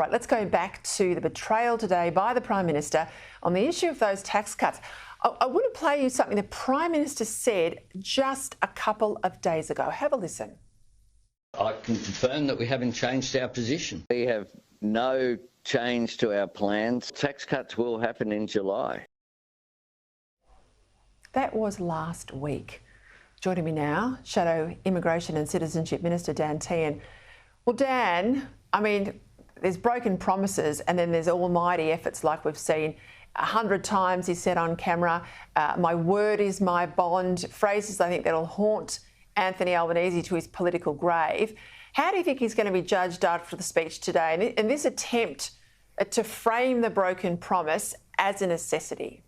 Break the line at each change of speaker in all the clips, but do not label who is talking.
All right, let's go back to the betrayal today by the Prime Minister on the issue of those tax cuts. I want to play you something the Prime Minister said just a couple of days ago. Have a listen.
I can confirm that we haven't changed our position.
We have no change to our plans. Tax cuts will happen in July.
That was last week. Joining me now, Shadow Immigration and Citizenship Minister Dan Tehan. Well, Dan, I mean, there's broken promises and then there's almighty efforts like we've seen 100 times, he said on camera. My word is my bond. Phrases I think that'll haunt Anthony Albanese to his political grave. How do you think he's going to be judged after the speech today and this attempt to frame the broken promise as a necessity?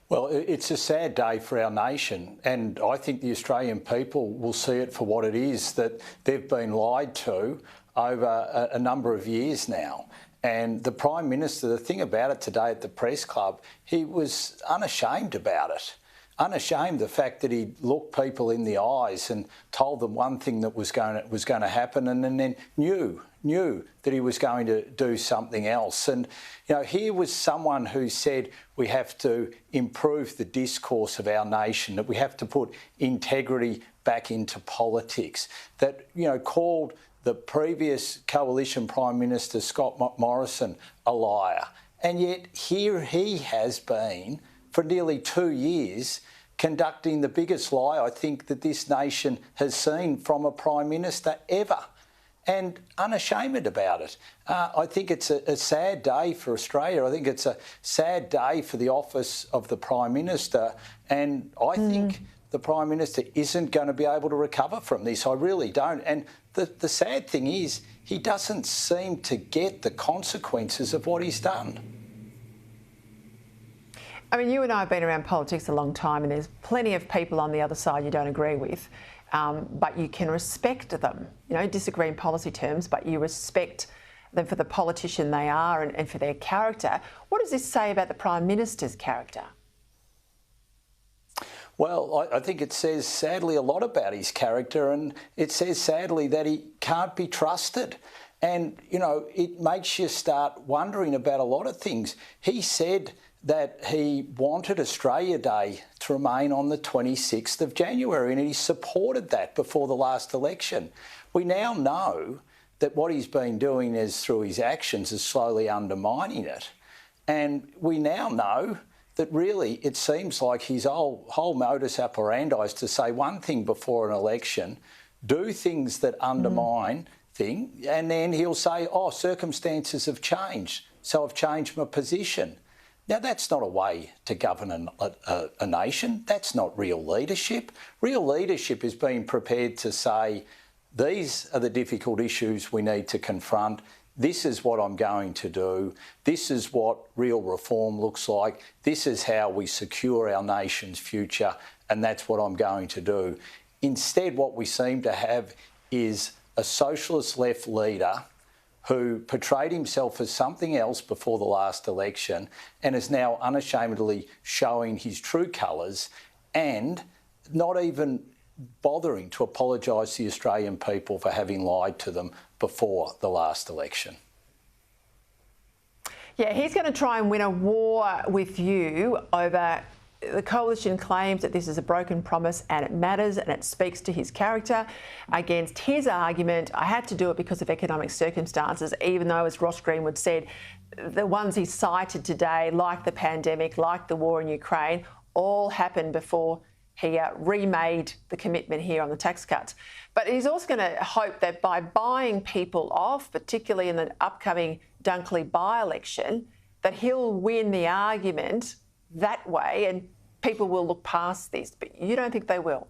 Well, it's a sad day for our nation, and I think the Australian people will see it for what it is, that they've been lied to over a number of years now. And the Prime Minister, the thing about it today at the press club, he was unashamed about it. Unashamed the fact that he looked people in the eyes and told them one thing that was going to happen, and then knew that he was going to do something else. And you know, here was someone who said we have to improve the discourse of our nation, that we have to put integrity back into politics, that called the previous coalition Prime Minister Scott Morrison a liar, and yet here he has been for nearly 2 years conducting the biggest lie I think that this nation has seen from a Prime Minister ever, and unashamed about it. I think it's a sad day for Australia. I think it's a sad day for the office of the Prime Minister, and I think the Prime Minister isn't going to be able to recover from this. I really don't. And the sad thing is he doesn't seem to get the consequences of what he's done.
I mean, you and I have been around politics a long time, and there's plenty of people on the other side you don't agree with, but you can respect them. Disagree in policy terms, but you respect them for the politician they are and for their character. What does this say about the Prime Minister's character?
Well, I think it says, sadly, a lot about his character, and it says, sadly, that he can't be trusted. And, it makes you start wondering about a lot of things. He said that he wanted Australia Day to remain on the 26th of January, and he supported that before the last election. We now know that what he's been doing is, through his actions, is slowly undermining it. And we now know that really it seems like his whole modus operandi is to say one thing before an election, do things that undermine things, and then he'll say, oh, circumstances have changed, so I've changed my position. Now, that's not a way to govern a nation. That's not real leadership. Real leadership is being prepared to say, these are the difficult issues we need to confront. This is what I'm going to do. This is what real reform looks like. This is how we secure our nation's future, and that's what I'm going to do. Instead, what we seem to have is a socialist left leader who portrayed himself as something else before the last election and is now unashamedly showing his true colours and not even bothering to apologise to the Australian people for having lied to them before the last election.
Yeah, he's going to try and win a war with you over the coalition claims that this is a broken promise and it matters and it speaks to his character. Against his argument, I had to do it because of economic circumstances, even though, as Ross Greenwood said, the ones he cited today, like the pandemic, like the war in Ukraine, all happened before he remade the commitment here on the tax cuts. But he's also going to hope that by buying people off, particularly in the upcoming Dunkley by-election, that he'll win the argument that way and people will look past this. But you don't think they will?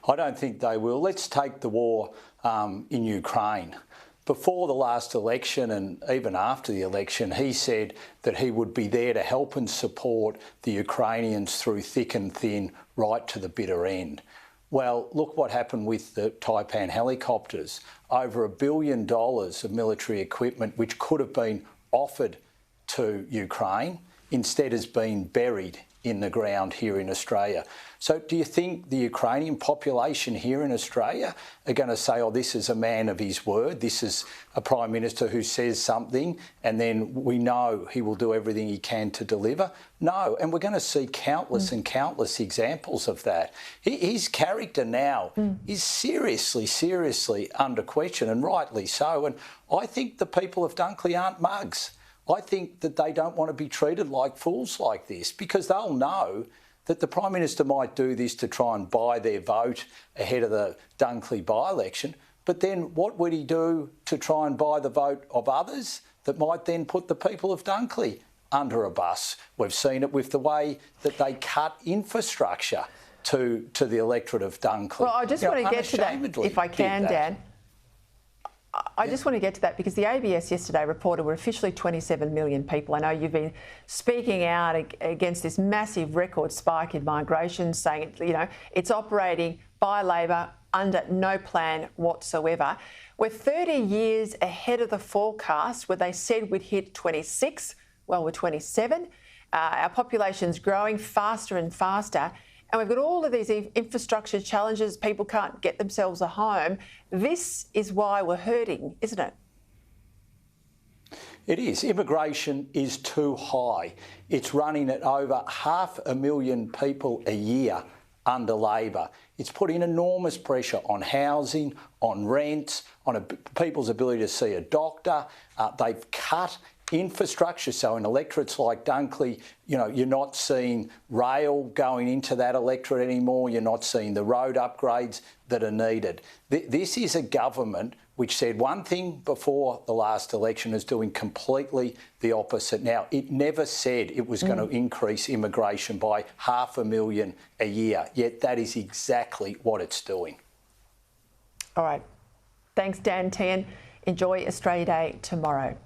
I don't think they will. Let's take the war in Ukraine. Before the last election and even after the election, he said that he would be there to help and support the Ukrainians through thick and thin, right to the bitter end. Well, look what happened with the Taipan helicopters. Over $1 billion of military equipment, which could have been offered to Ukraine, instead has been buried in the ground here in Australia. So do you think the Ukrainian population here in Australia are going to say, oh, this is a man of his word, this is a Prime Minister who says something and then we know he will do everything he can to deliver? No, and we're going to see countless and countless examples of that. His character now is seriously under question, and rightly so. And I think the people of Dunkley aren't mugs. I think that they don't want to be treated like fools like this, because they'll know that the Prime Minister might do this to try and buy their vote ahead of the Dunkley by-election. But then what would he do to try and buy the vote of others that might then put the people of Dunkley under a bus? We've seen it with the way that they cut infrastructure to the electorate of Dunkley.
Well, I just want to get to that, if I can, Dan. I just want to get to that because the ABS yesterday reported we're officially 27 million people. I know you've been speaking out against this massive record spike in migration, saying, you know, it's operating by Labor under no plan whatsoever. We're 30 years ahead of the forecast where they said we'd hit 26. Well, we're 27. Our population's growing faster and faster. And we've got all of these infrastructure challenges. People can't get themselves a home. This is why we're hurting, isn't it?
It is. Immigration is too high. It's running at over 500,000 people a year under Labor. It's putting enormous pressure on housing, on rents, on people's ability to see a doctor. They've cut infrastructure. So in electorates like Dunkley, you know, you're not seeing rail going into that electorate anymore. You're not seeing the road upgrades that are needed. This is a government which said one thing before the last election is doing completely the opposite now. It never said it was going to increase immigration by 500,000 a year, yet that is exactly what it's doing.
All right. Thanks, Dan Tehan. Enjoy Australia Day tomorrow.